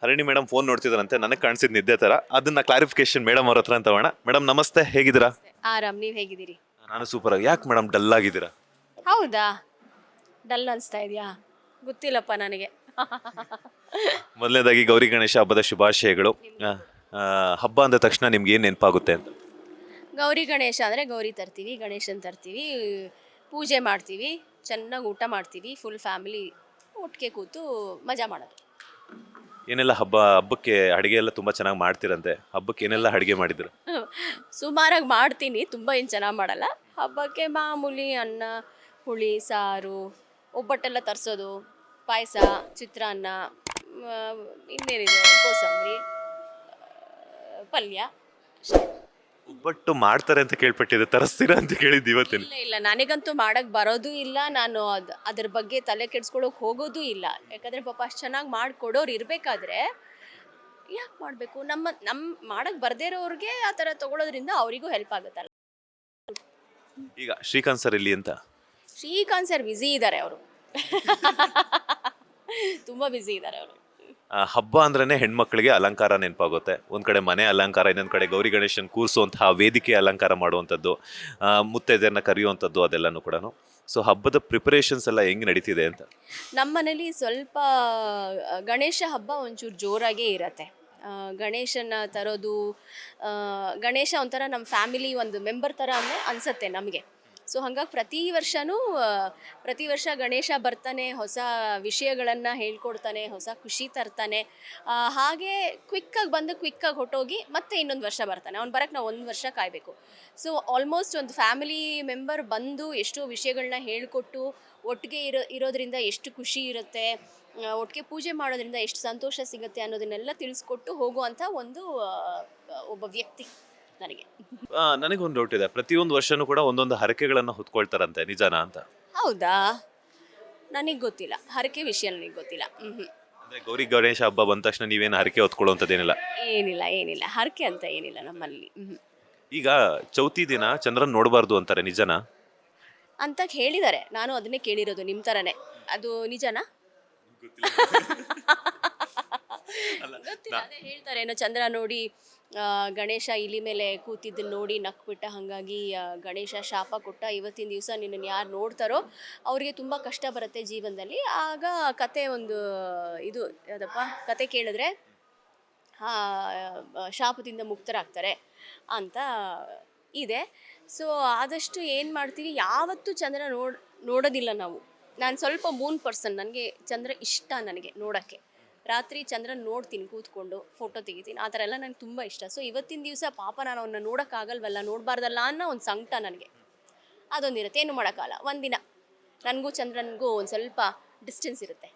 Harini madam phone ನೋಡ್ತಿದ್ರಂತೆ, ನನಗೆ ಕಾಣಿಸಿದ್ ನಿದ್ದೆ ತರ. ಅದನ್ನ ಕ್ಲಾರಿಫಿಕೇಶನ್ ಮೇಡಮ್ ಅವ್ರ ಹತ್ರ ತಗೋಣ. ಮೇಡಮ್ ನಮಸ್ತೆ, ಹೇಗಿದ್ದೀರಾ? ಆರಾಮ್, ನೀವ್ ಹೇಗಿದ್ದೀರಿ? ನಾನು ಸೂಪರ್ ಆಗಿ. ಯಾಕೆ ಮೇಡಮ್ ಡಲ್ ಆಗಿದ್ದೀರಾ? ಹೌದಾ, ಡಲ್ ಅನ್ಸ್ತಾ ಇದೆಯಾ? ಗೊತ್ತಿಲ್ಲಪ್ಪ ನನಗೆ. ಮೊದಲನೇದಾಗಿ ಗೌರಿ ಗಣೇಶ ಹಬ್ಬದ ಶುಭಾಶಯಗಳು. ಹಬ್ಬ ಅಂದ ತಕ್ಷಣ ನಿಮ್ಗೆ ಏನ್ ನೆನಪಾಗುತ್ತೆ ಅಂತ? ಗೌರಿ ಗಣೇಶ ಅಂದರೆ ಗೌರಿ ತರ್ತೀವಿ, ಗಣೇಶನ್ ತರ್ತೀವಿ, ಪೂಜೆ ಮಾಡ್ತೀವಿ, ಚೆನ್ನಾಗಿ ಊಟ ಮಾಡ್ತೀವಿ, ಫುಲ್ ಫ್ಯಾಮಿಲಿ ಒಟ್ಟಿಗೆ ಕೂತು ಮಜಾ ಮಾಡೋದು. ಏನೆಲ್ಲ ಹಬ್ಬಕ್ಕೆ ಅಡುಗೆ ಎಲ್ಲ ತುಂಬಾ ಚೆನ್ನಾಗಿ ಮಾಡ್ತಿರಂತೆ. ಹಬ್ಬಕ್ಕೆ ಏನೆಲ್ಲ ಅಡುಗೆ ಮಾಡಿದ್ರು? ಸುಮಾರಾಗಿ ಮಾಡ್ತೀನಿ, ತುಂಬ ಏನು ಚೆನ್ನಾಗಿ ಮಾಡಲ್ಲ. ಹಬ್ಬಕ್ಕೆ ಮಾಮೂಲಿ ಅನ್ನ, ಹುಳಿ, ಸಾರು, ಒಬ್ಬಟ್ಟೆಲ್ಲ ತರಿಸೋದು, ಪಾಯಸ, ಚಿತ್ರಾನ್ನ, ಇನ್ನೇನಿದೆ, ಕೋಸಂಬರಿ, ಪಲ್ಯ. ಒಬ್ಬಟ್ಟು ಮಾಡ್ತಾರೆ ಅಂತ ಕೇಳ್ಪಟ್ಟಿದೆ, ತರಿಸ್ತೀರಾ ಅಂತ ಕೇಳಿದ್ದು ಇವತ್ತೇನು? ಇಲ್ಲ, ನನಗಂತೂ ಮಾಡಕ್ಕೆ ಬರೋದು ಇಲ್ಲ. ನಾನು ಅದ್ರ ಬಗ್ಗೆ ತಲೆ ಕೆಡ್ಸ್ಕೊಳಕ್ಕೆ ಹೋಗೋದು ಇಲ್ಲ. ಯಾಕಂದರೆ ಪಾಪ ಅಷ್ಟು ಚೆನ್ನಾಗಿ ಮಾಡಿಕೊಡೋರು ಇರಬೇಕಾದ್ರೆ ಯಾಕೆ ಮಾಡಬೇಕು? ನಮ್ಮ ಮಾಡಕ್ಕೆ ಬರದೇ ಇರೋರಿಗೆ ಆ ಥರ ತೊಗೊಳೋದ್ರಿಂದ ಅವರಿಗೂ ಹೆಲ್ಪ್ ಆಗುತ್ತಲ್ಲ. ಈಗ ಶ್ರೀಕಾಂತ್ ಸರ್ ಇಲ್ಲಿ ಅಂತ. ಶ್ರೀಕಾಂತ್ ಸರ್ ಬ್ಯುಸಿ ಇದ್ದಾರೆ ಅವರು. ತುಂಬ ಬ್ಯುಸಿ ಇದ್ದಾರೆ ಅವರು. ಹಬ್ಬ ಅಂದ್ರೇನೆ ಹೆಣ್ಮಕ್ಳಿಗೆ ಅಲಂಕಾರ ನೆನಪಾಗುತ್ತೆ. ಒಂದ್ ಕಡೆ ಮನೆ ಅಲಂಕಾರ, ಇನ್ನೊಂದ್ ಕಡೆ ಗೌರಿ ಗಣೇಶನ್ ಕೂರಿಸುವಂತಹ ವೇದಿಕೆ ಅಲಂಕಾರ ಮಾಡುವಂಥದ್ದು, ಮುತ್ತೈದೆಯರನ್ನ ಕರೆಯುವಂಥದ್ದು, ಅದೆಲ್ಲನೂ ಕೂಡ. ಸೊ ಹಬ್ಬದ ಪ್ರಿಪರೇಷನ್ಸ್ ಎಲ್ಲ ಹೆಂಗ್ ನಡೀತಿದೆ ಅಂತ? ನಮ್ಮ ಮನೇಲಿ ಸ್ವಲ್ಪ ಗಣೇಶ ಹಬ್ಬ ಒಂಚೂರು ಜೋರಾಗೇ ಇರತ್ತೆ. ಗಣೇಶನ ತರೋದು, ಗಣೇಶ ಒಂಥರ ನಮ್ಮ ಫ್ಯಾಮಿಲಿ ಒಂದು ಮೆಂಬರ್ ಥರ ಅನಿಸುತ್ತೆ ನಮಗೆ. ಸೊ ಹಾಗಾಗಿ ಪ್ರತಿ ವರ್ಷ ಗಣೇಶ ಬರ್ತಾನೆ, ಹೊಸ ವಿಷಯಗಳನ್ನು ಹೇಳ್ಕೊಡ್ತಾನೆ, ಹೊಸ ಖುಷಿ ತರ್ತಾನೆ. ಹಾಗೆ ಕ್ವಿಕ್ಕಾಗಿ ಹೊಟ್ಟೋಗಿ ಮತ್ತೆ ಇನ್ನೊಂದು ವರ್ಷ ಬರ್ತಾನೆ. ಅವ್ನು ಬರೋಕ್ಕೆ ನಾವು 1 ವರ್ಷ ಕಾಯಬೇಕು. ಸೊ ಆಲ್ಮೋಸ್ಟ್ ಒಂದು ಫ್ಯಾಮಿಲಿ ಮೆಂಬರ್ ಬಂದು ಎಷ್ಟೋ ವಿಷಯಗಳನ್ನ ಹೇಳ್ಕೊಟ್ಟು, ಒಟ್ಟಿಗೆ ಇರೋದ್ರಿಂದ ಎಷ್ಟು ಖುಷಿ ಇರುತ್ತೆ, ಒಟ್ಟಿಗೆ ಪೂಜೆ ಮಾಡೋದ್ರಿಂದ ಎಷ್ಟು ಸಂತೋಷ ಸಿಗುತ್ತೆ ಅನ್ನೋದನ್ನೆಲ್ಲ ತಿಳಿಸ್ಕೊಟ್ಟು ಹೋಗುವಂಥ ಒಬ್ಬ ವ್ಯಕ್ತಿ ನನಗೆ. ನನಗೊಂದು ಡೌಟ್ ಇದೆ. ಪ್ರತಿಯೊಂದು ವರ್ಷನೂ ಕೂಡ ಒಂದೊಂದು ಹರಕೆಗಳನ್ನ ಹೊತ್ಕೊಳ್ತಾರಂತೆ, ನಿಜಾನಾ ಅಂತ? ಹೌದಾ, ನನಗೆ ಗೊತ್ತಿಲ್ಲ. ಹರಕೆ ವಿಷಯ ನನಗೆ ಗೊತ್ತಿಲ್ಲ. ಅಂದ್ರೆ ಗೌರಿ ಗಣೇಶ ಹಬ್ಬ ಬಂದ ತಕ್ಷಣ ನೀವೇನು ಹರಕೆ ಹೊತ್ಕೊಳ್ಳುವಂಥದ್ದೇನಿಲ್ಲ? ಏನಿಲ್ಲ, ಹರಕೆ ಅಂತ ಏನಿಲ್ಲ ನಮ್ಮಲ್ಲಿ. ಈಗ ಚೌತಿ ದಿನ ಚಂದ್ರನ್ ನೋಡಬಾರ್ದು ಅಂತಾರೆ, ನಿಜನಾ ಅಂತ ಹೇಳಿದ್ದಾರೆ. ನಾನು ಅದನ್ನೇ ಕೇಳಿರೋದು ನಿಮ್ಮ ಥರನೇ. ಅದು ನಿಜನಾ? ಗೊತ್ತಿಲ್ಲ, ಅದೇ ಹೇಳ್ತಾರೆ ಏನೋ ಚಂದ್ರ ನೋಡಿ ಗಣೇಶ ಇಲಿ ಮೇಲೆ ಕೂತಿದ್ದನ್ನು ನೋಡಿ ನಕ್ಬಿಟ್ಟ, ಹಾಗಾಗಿ ಗಣೇಶ ಶಾಪ ಕೊಟ್ಟ, ಇವತ್ತಿನ ದಿವಸ ನಿನ್ನನ್ನು ಯಾರು ನೋಡ್ತಾರೋ ಅವ್ರಿಗೆ ತುಂಬ ಕಷ್ಟ ಬರುತ್ತೆ ಜೀವನದಲ್ಲಿ. ಆಗ ಕತೆ ಕತೆ ಕೇಳಿದ್ರೆ ಶಾಪದಿಂದ ಮುಕ್ತರಾಗ್ತಾರೆ ಅಂತ ಇದೆ. ಸೊ ಆದಷ್ಟು ಏನು ಮಾಡ್ತೀವಿ, ಯಾವತ್ತೂ ಚಂದ್ರ ನೋಡೋದಿಲ್ಲ ನಾವು. ನಾನು ಸ್ವಲ್ಪ ಮೂನ್ ಪರ್ಸನ್, ನನಗೆ ಚಂದ್ರ ಇಷ್ಟ, ನನಗೆ ನೋಡೋಕ್ಕೆ. ರಾತ್ರಿ ಚಂದ್ರನ ನೋಡ್ತೀನಿ, ಕೂತ್ಕೊಂಡು ಫೋಟೋ ತೆಗಿತೀನಿ, ಆ ಥರ ಎಲ್ಲ ನನಗೆ ತುಂಬ ಇಷ್ಟ. ಸೊ ಇವತ್ತಿನ ದಿವಸ ಪಾಪ ನಾನು ಅವನ್ನ ನೋಡೋಕ್ಕಾಗಲ್ವಲ್ಲ, ನೋಡಬಾರ್ದಲ್ಲ ಅನ್ನೋ ಒಂದು ಸಂಕಟ ನನಗೆ. ಅದೊಂದಿರುತ್ತೆ, ಏನು ಮಾಡೋಕ್ಕಾಗಲ್ಲ. ಒಂದಿನ ನನಗೂ ಚಂದ್ರನಿಗೂ ಒಂದು ಸ್ವಲ್ಪ ಡಿಸ್ಟೆನ್ಸ್ ಇರುತ್ತೆ.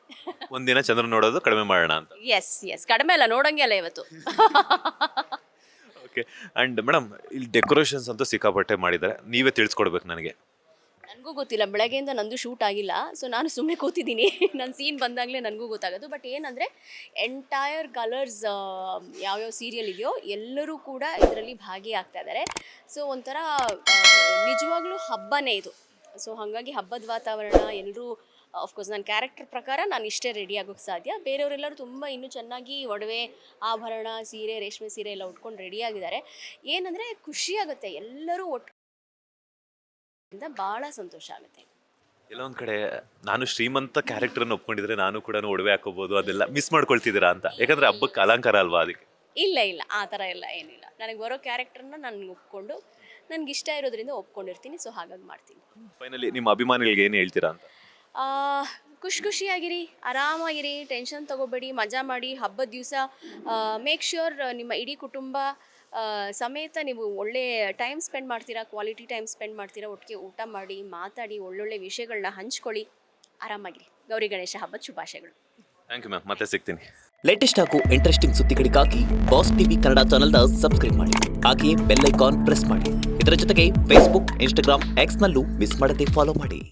ಒಂದಿನ ಚಂದ್ರ ನೋಡೋದು ಕಡಿಮೆ ಮಾಡೋಣ ಅಂತ. ಎಸ್, ಕಡಿಮೆ ಅಲ್ಲ, ನೋಡೋಂಗೆ ಅಲ್ಲ ಇವತ್ತು. ಓಕೆ. ಆ್ಯಂಡ್ ಮೇಡಮ್, ಇಲ್ಲಿ ಡೆಕೋರೇಷನ್ಸ್ ಅಂತೂ ಸಿಕ್ಕಾಪಟ್ಟೆ ಮಾಡಿದ್ದಾರೆ, ನೀವೇ ತಿಳಿಸ್ಕೊಡ್ಬೇಕು ನನಗೆ. ನನಗೂ ಗೊತ್ತಿಲ್ಲ, ಬೆಳಗ್ಗೆಯಿಂದ ನಂದು ಶೂಟ್ ಆಗಿಲ್ಲ. ಸೊ ನಾನು ಸುಮ್ಮನೆ ಕೂತಿದ್ದೀನಿ. ನನ್ನ ಸೀನ್ ಬಂದಾಗಲೇ ನನಗೂ ಗೊತ್ತಾಗೋದು. ಬಟ್ ಏನಂದರೆ ಎಂಟೈರ್ ಕಲರ್ಸ್ ಯಾವ್ಯಾವ ಸೀರಿಯಲ್ ಇದೆಯೋ ಎಲ್ಲರೂ ಕೂಡ ಇದರಲ್ಲಿ ಭಾಗಿಯಾಗ್ತಾ ಇದ್ದಾರೆ. ಸೊ ಒಂಥರ ನಿಜವಾಗ್ಲೂ ಹಬ್ಬನೇ ಇದು. ಸೊ ಹಾಗಾಗಿ ಹಬ್ಬದ ವಾತಾವರಣ, ಎಲ್ಲರೂ ಆಫ್ಕೋರ್ಸ್ ನನ್ನ ಕ್ಯಾರೆಕ್ಟರ್ ಪ್ರಕಾರ ನಾನು ಇಷ್ಟೇ ರೆಡಿ ಆಗೋಕ್ಕೆ ಸಾಧ್ಯ. ಬೇರೆಯವರೆಲ್ಲರೂ ತುಂಬ ಇನ್ನೂ ಚೆನ್ನಾಗಿ ಒಡವೆ, ಆಭರಣ, ಸೀರೆ, ರೇಷ್ಮೆ ಸೀರೆ ಎಲ್ಲ ಉಟ್ಕೊಂಡು ರೆಡಿಯಾಗಿದ್ದಾರೆ. ಏನಂದರೆ ಖುಷಿಯಾಗುತ್ತೆ, ಎಲ್ಲರೂ ಭಾಳ ಸಂತೋಷ ಆಗುತ್ತೆ. ಕೆಲವೊಂದು ಕಡೆ ನಾನು ಶ್ರೀಮಂತ ಕ್ಯಾರೆಕ್ಟರ್ನ ಒಪ್ಕೊಂಡಿದ್ರೆ ನಾನು ಕೂಡ ಒಡವೆ ಹಾಕೋಬಹುದು, ಅದೆಲ್ಲ ಮಿಸ್ ಮಾಡ್ಕೊಳ್ತಿದ್ದೀರಾ ಅಂತ? ಯಾಕಂದ್ರೆ ಹಬ್ಬಕ್ಕೆ ಅಲಂಕಾರ ಅಲ್ವಾ, ಅದಕ್ಕೆ. ಇಲ್ಲ, ಆ ಥರ ಎಲ್ಲ ಏನಿಲ್ಲ. ನನಗೆ ಬರೋ ಕ್ಯಾರೆಕ್ಟರ್ನ ನಾನು ಒಪ್ಕೊಂಡು, ನನಗೆ ಇಷ್ಟ ಇರೋದ್ರಿಂದ ಒಪ್ಕೊಂಡಿರ್ತೀನಿ. ಸೊ ಹಾಗಾಗಿ ಮಾಡ್ತೀನಿ. ಫೈನಲಿ ನಿಮ್ಮ ಅಭಿಮಾನಿಗಳಿಗೆ ಏನು ಹೇಳ್ತೀರಾ ಅಂತ? ಖುಷಿಯಾಗಿರಿ, ಆರಾಮಾಗಿರಿ, ಟೆನ್ಷನ್ ತೊಗೋಬೇಡಿ, ಮಜಾ ಮಾಡಿ. ಹಬ್ಬದ ದಿವಸ ಮೇಕ್ ಶ್ಯೂರ್ ನಿಮ್ಮ ಇಡೀ ಕುಟುಂಬ ಸಮೇತ ನೀವು ಒಳ್ಳೆ ಟೈಮ್ ಸ್ಪೆಂಡ್ ಮಾಡ್ತೀರಾ, ಕ್ವಾಲಿಟಿ ಟೈಮ್ ಸ್ಪೆಂಡ್ ಮಾಡ್ತೀರಾ. ಒಟ್ಟಿಗೆ ಊಟ ಮಾಡಿ, ಮಾತಾಡಿ, ಒಳ್ಳೊಳ್ಳೆ ವಿಷಯಗಳನ್ನ ಹಂಚ್ಕೊಳ್ಳಿ, ಆರಾಮಾಗಿರಿ. ಗೌರಿ ಗಣೇಶ ಹಬ್ಬದ ಶುಭಾಶಯಗಳು. ಥ್ಯಾಂಕ್ ಯು ಮ್ಯಾಮ್, ಮತ್ತೆ ಸಿಗ್ತೀನಿ. ಲೇಟೆಸ್ಟ್ ಹಾಗೂ ಇಂಟ್ರೆಸ್ಟಿಂಗ್ ಸುದ್ದಿಗಳಿಗಾಗಿ ಬಾಸ್ ಟಿವಿ ಕನ್ನಡ ಚಾನೆಲ್ನ ಸಬ್ಸ್ಕ್ರೈಬ್ ಮಾಡಿ, ಹಾಗೆಯೇ ಬೆಲ್ ಐಕಾನ್ ಪ್ರೆಸ್ ಮಾಡಿ. ಇದರ ಜೊತೆಗೆ ಫೇಸ್ಬುಕ್, ಇನ್ಸ್ಟಾಗ್ರಾಮ್, ಎಕ್ಸ್ನಲ್ಲೂ ಮಿಸ್ ಮಾಡದೆ ಫಾಲೋ ಮಾಡಿ.